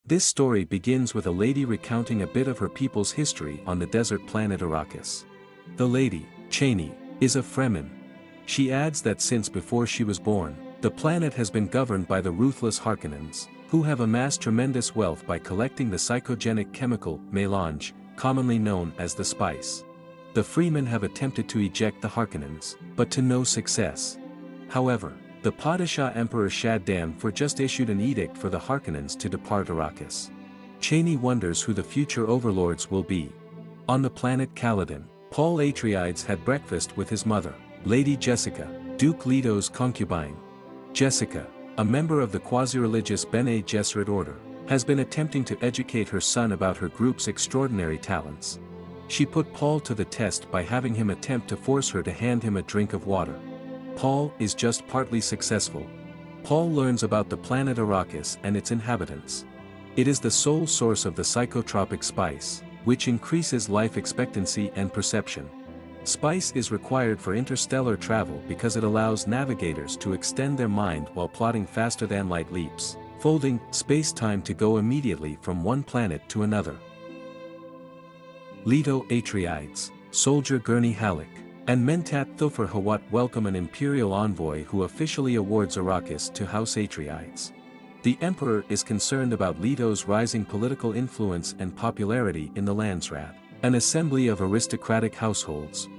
This story begins with a lady recounting a bit of her people's history on the desert planet Arrakis. The lady, Cheney, is a Fremen. She adds that since before she was born, the planet has been governed by the ruthless Harkonnens, who have amassed tremendous wealth by collecting the psychogenic chemical, melange, commonly known as the spice. The Freemen have attempted to eject the Harkonnens, but to no success. However, the Padishah Emperor Shaddam for just issued an edict for the Harkonnens to depart Arrakis. Cheney wonders who the future overlords will be. On the planet Caladan, Paul Atreides had breakfast with his mother, Lady Jessica, Duke Leto's concubine. Jessica, a member of the quasi-religious Bene Gesserit order, has been attempting to educate her son about her group's extraordinary talents. She put Paul to the test by having him attempt to force her to hand him a drink of water. Paul is just partly successful. Paul learns about the planet Arrakis and its inhabitants. It is the sole source of the psychotropic spice, which increases life expectancy and perception. Spice is required for interstellar travel because it allows navigators to extend their mind while plotting faster-than-light leaps, folding space-time to go immediately from one planet to another. Leto Atreides, Soldier Gurney Halleck, and Mentat Thufir Hawat welcome an imperial envoy who officially awards Arrakis to House Atreides. The Emperor is concerned about Leto's rising political influence and popularity in the Landsraad, an assembly of aristocratic households.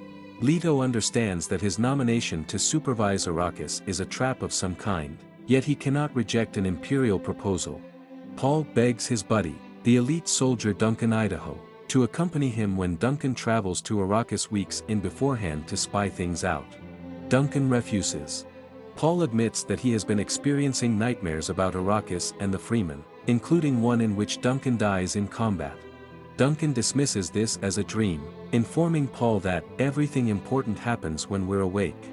Leto understands that his nomination to supervise Arrakis is a trap of some kind, yet he cannot reject an imperial proposal. Paul begs his buddy, the elite soldier Duncan Idaho, to accompany him when Duncan travels to Arrakis weeks in beforehand to spy things out. Duncan refuses. Paul admits that he has been experiencing nightmares about Arrakis and the Freemen, including one in which Duncan dies in combat. Duncan dismisses this as a dream, informing Paul that everything important happens when we're awake.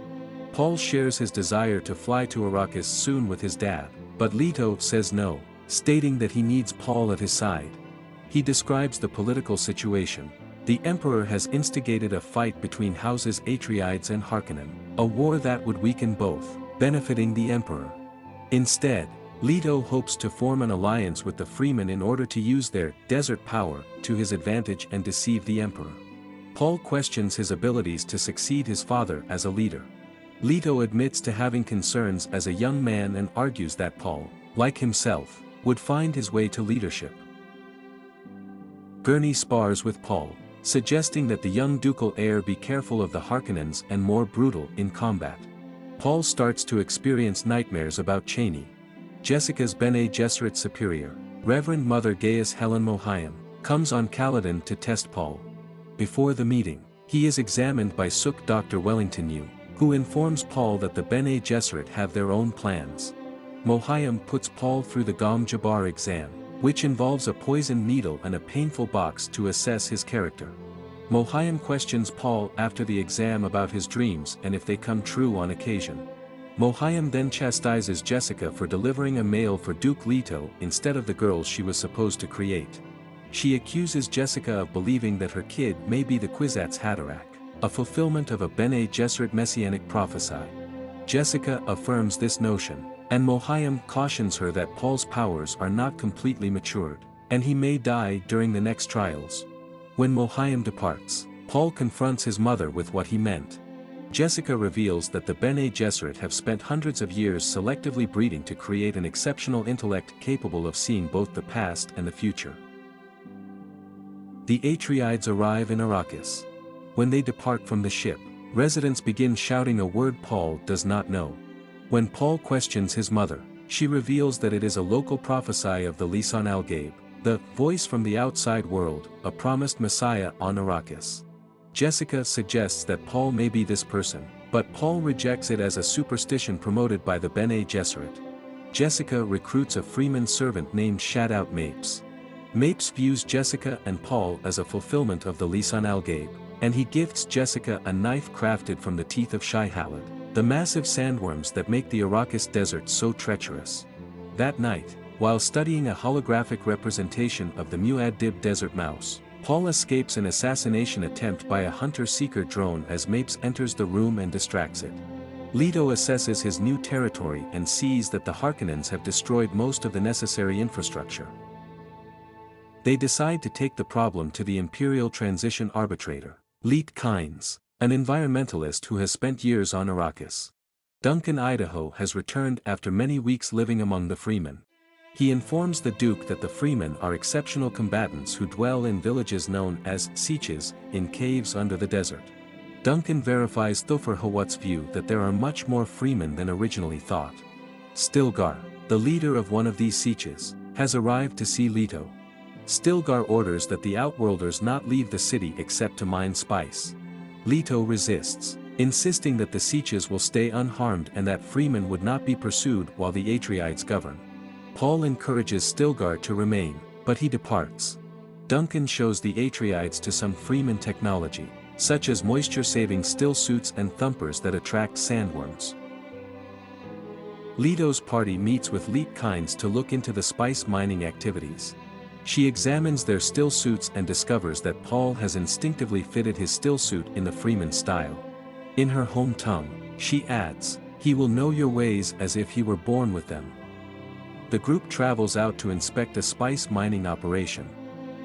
Paul shares his desire to fly to Arrakis soon with his dad, but Leto says no, stating that he needs Paul at his side. He describes the political situation. The Emperor has instigated a fight between houses Atreides and Harkonnen, a war that would weaken both, benefiting the Emperor. Instead, Leto hopes to form an alliance with the Freemen in order to use their desert power to his advantage and deceive the Emperor. Paul questions his abilities to succeed his father as a leader. Leto admits to having concerns as a young man and argues that Paul, like himself, would find his way to leadership. Gurney spars with Paul, suggesting that the young ducal heir be careful of the Harkonnens and more brutal in combat. Paul starts to experience nightmares about Cheney. Jessica's Bene Gesserit superior, Reverend Mother Gaius Helen Mohiam, comes on Caladan to test Paul. Before the meeting, he is examined by Sook Dr. Wellington Yu, who informs Paul that the Bene Gesserit have their own plans. Mohiam puts Paul through the Gom Jabbar exam, which involves a poisoned needle and a painful box to assess his character. Mohiam questions Paul after the exam about his dreams and if they come true on occasion. Mohiam then chastises Jessica for delivering a mail for Duke Leto instead of the girl she was supposed to create. She accuses Jessica of believing that her kid may be the Kwisatz Haderach, a fulfillment of a Bene Gesserit messianic prophecy. Jessica affirms this notion, and Mohiam cautions her that Paul's powers are not completely matured, and he may die during the next trials. When Mohiam departs, Paul confronts his mother with what he meant. Jessica reveals that the Bene Gesserit have spent hundreds of years selectively breeding to create an exceptional intellect capable of seeing both the past and the future. The Atreides arrive in Arrakis. When they depart from the ship, residents begin shouting a word Paul does not know. When Paul questions his mother, she reveals that it is a local prophecy of the Lisan al-Gaib, the voice from the outside world, a promised messiah on Arrakis. Jessica suggests that Paul may be this person, but Paul rejects it as a superstition promoted by the Bene Gesserit. Jessica recruits a Freeman servant named Shadout Mapes. Mapes views Jessica and Paul as a fulfillment of the Lisan al-Gaib, and he gifts Jessica a knife crafted from the teeth of Shai-Halad, the massive sandworms that make the Arrakis desert so treacherous. That night, while studying a holographic representation of the Muad'Dib desert mouse, Paul escapes an assassination attempt by a hunter-seeker drone as Mapes enters the room and distracts it. Leto assesses his new territory and sees that the Harkonnens have destroyed most of the necessary infrastructure. They decide to take the problem to the Imperial Transition Arbitrator, Leet Kynes, an environmentalist who has spent years on Arrakis. Duncan Idaho has returned after many weeks living among the Freemen. He informs the Duke that the Freemen are exceptional combatants who dwell in villages known as Sieches, in caves under the desert. Duncan verifies Thufir Hawat's view that there are much more Freemen than originally thought. Stilgar, the leader of one of these Sieches, has arrived to see Leto. Stilgar orders that the Outworlders not leave the city except to mine spice. Leto resists, insisting that the Sieches will stay unharmed and that Freemen would not be pursued while the Atreides govern. Paul encourages Stilgar to remain, but he departs. Duncan shows the Atreides to some Freeman technology, such as moisture-saving still suits and thumpers that attract sandworms. Leto's party meets with Leet Kynes to look into the spice mining activities. She examines their still suits and discovers that Paul has instinctively fitted his still suit in the Freeman style. In her home tongue, she adds, "He will know your ways as if he were born with them." The group travels out to inspect a spice mining operation.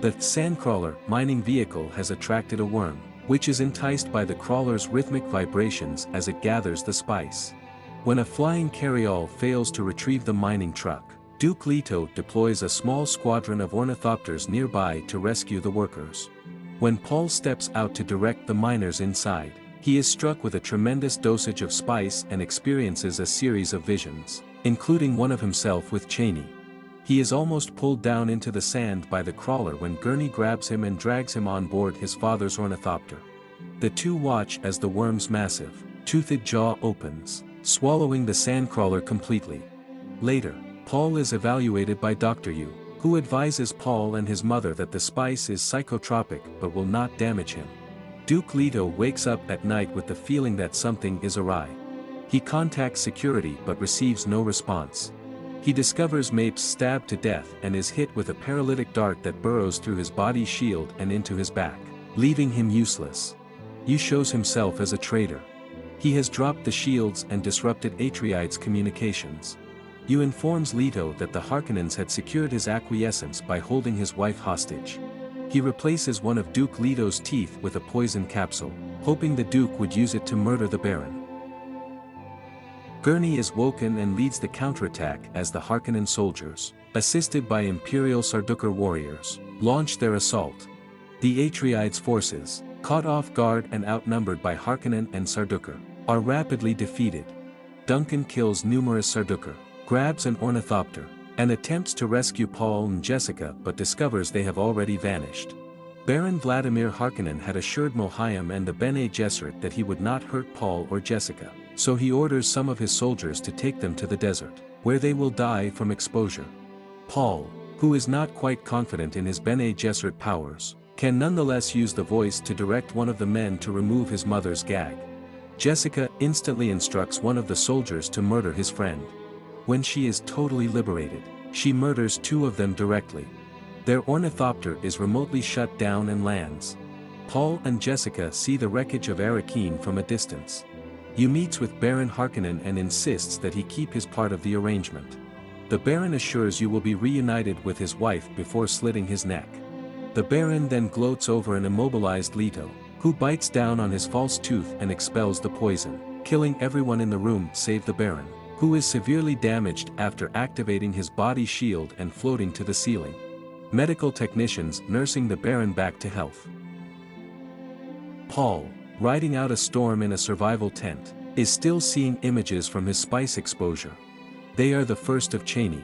The Sandcrawler mining vehicle has attracted a worm, which is enticed by the crawler's rhythmic vibrations as it gathers the spice. When a flying carryall fails to retrieve the mining truck, Duke Leto deploys a small squadron of ornithopters nearby to rescue the workers. When Paul steps out to direct the miners inside, he is struck with a tremendous dosage of spice and experiences a series of visions, including one of himself with Cheney. He is almost pulled down into the sand by the crawler when Gurney grabs him and drags him on board his father's ornithopter. The two watch as the worm's massive, toothed jaw opens, swallowing the sandcrawler completely. Later, Paul is evaluated by Dr. Yu, who advises Paul and his mother that the spice is psychotropic but will not damage him. Duke Leto wakes up at night with the feeling that something is awry. He contacts security but receives no response. He discovers Mapes stabbed to death and is hit with a paralytic dart that burrows through his body shield and into his back, leaving him useless. Yu shows himself as a traitor. He has dropped the shields and disrupted Atreides' communications. Yu informs Leto that the Harkonnens had secured his acquiescence by holding his wife hostage. He replaces one of Duke Leto's teeth with a poison capsule, hoping the Duke would use it to murder the Baron. Gurney is woken and leads the counterattack as the Harkonnen soldiers, assisted by Imperial Sardaukar warriors, launch their assault. The Atreides forces, caught off guard and outnumbered by Harkonnen and Sardaukar, are rapidly defeated. Duncan kills numerous Sardaukar, grabs an ornithopter, and attempts to rescue Paul and Jessica but discovers they have already vanished. Baron Vladimir Harkonnen had assured Mohiam and the Bene Gesserit that he would not hurt Paul or Jessica, so he orders some of his soldiers to take them to the desert, where they will die from exposure. Paul, who is not quite confident in his Bene Gesserit powers, can nonetheless use the voice to direct one of the men to remove his mother's gag. Jessica instantly instructs one of the soldiers to murder his friend. When she is totally liberated, she murders two of them directly. Their ornithopter is remotely shut down and lands. Paul and Jessica see the wreckage of Arrakeen from a distance. Yu meets with Baron Harkonnen and insists that he keep his part of the arrangement. The Baron assures Yu will be reunited with his wife before slitting his neck. The Baron then gloats over an immobilized Leto, who bites down on his false tooth and expels the poison, killing everyone in the room save the Baron, who is severely damaged after activating his body shield and floating to the ceiling. Medical technicians nursing the Baron back to health. Paul, riding out a storm in a survival tent, is still seeing images from his spice exposure. They are the first of Cheney.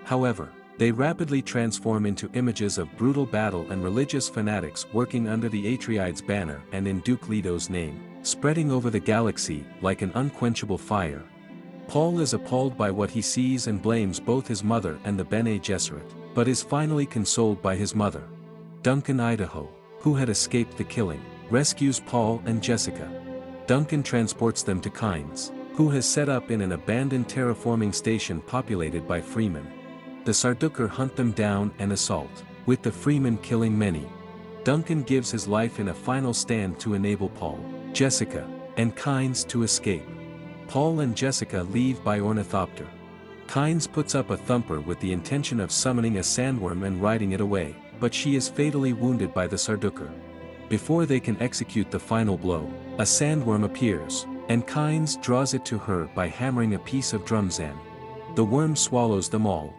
However, they rapidly transform into images of brutal battle and religious fanatics working under the Atreides banner and in Duke Leto's name, spreading over the galaxy like an unquenchable fire. Paul is appalled by what he sees and blames both his mother and the Bene Gesserit, but is finally consoled by his mother. Duncan Idaho, who had escaped the killing, rescues Paul and Jessica. Duncan transports them to Kynes, who has set up in an abandoned terraforming station populated by Freemen. The Sardaukar hunt them down and assault, with the Freemen killing many. Duncan gives his life in a final stand to enable Paul, Jessica, and Kynes to escape. Paul and Jessica leave by ornithopter. Kynes puts up a thumper with the intention of summoning a sandworm and riding it away, but she is fatally wounded by the Sardaukar. Before they can execute the final blow, a sandworm appears, and Kynes draws it to her by hammering a piece of drumzan. The worm swallows them all.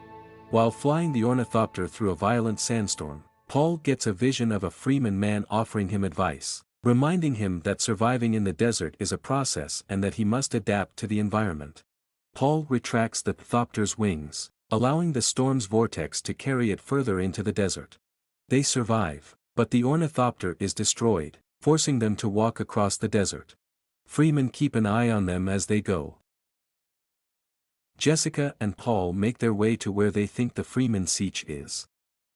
While flying the ornithopter through a violent sandstorm, Paul gets a vision of a Freeman man offering him advice, reminding him that surviving in the desert is a process and that he must adapt to the environment. Paul retracts the thopter's wings, allowing the storm's vortex to carry it further into the desert. They survive, but the ornithopter is destroyed, forcing them to walk across the desert. Freemen keep an eye on them as they go. Jessica and Paul make their way to where they think the Freeman siege is.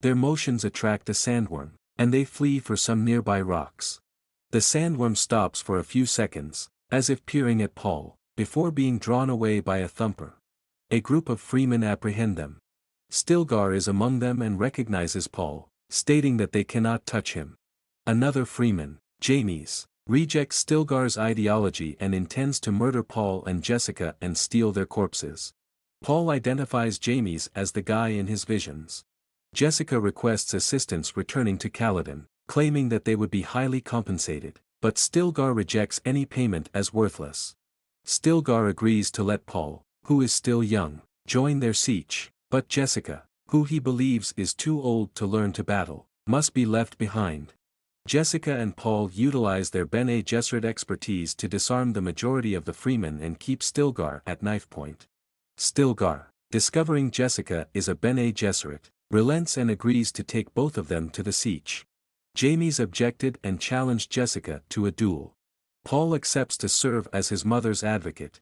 Their motions attract a sandworm, and they flee for some nearby rocks. The sandworm stops for a few seconds, as if peering at Paul, before being drawn away by a thumper. A group of Freemen apprehend them. Stilgar is among them and recognizes Paul, stating that they cannot touch him. Another Freeman, James, rejects Stilgar's ideology and intends to murder Paul and Jessica and steal their corpses. Paul identifies James as the guy in his visions. Jessica requests assistance returning to Caladan, claiming that they would be highly compensated, but Stilgar rejects any payment as worthless. Stilgar agrees to let Paul, who is still young, join their siege, but Jessica, who he believes is too old to learn to battle, must be left behind. Jessica and Paul utilize their Bene Gesserit expertise to disarm the majority of the Freemen and keep Stilgar at knife point. Stilgar, discovering Jessica is a Bene Gesserit, relents and agrees to take both of them to the siege. James objected and challenged Jessica to a duel. Paul accepts to serve as his mother's advocate.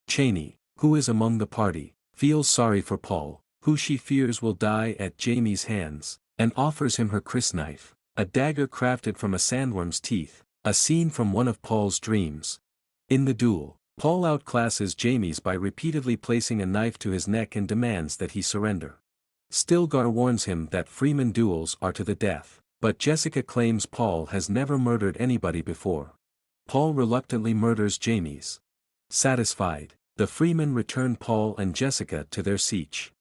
Cheney, who is among the party, feels sorry for Paul, who she fears will die at Jamie's hands, and offers him her crysknife, a dagger crafted from a sandworm's teeth, a scene from one of Paul's dreams. In the duel, Paul outclasses James by repeatedly placing a knife to his neck and demands that he surrender. Stilgar warns him that Freeman duels are to the death, but Jessica claims Paul has never murdered anybody before. Paul reluctantly murders James. Satisfied, the Freemen return Paul and Jessica to their siege.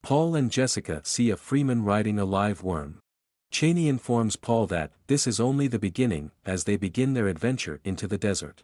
Paul and Jessica see a Freeman riding a live worm. Cheney informs Paul that this is only the beginning as they begin their adventure into the desert.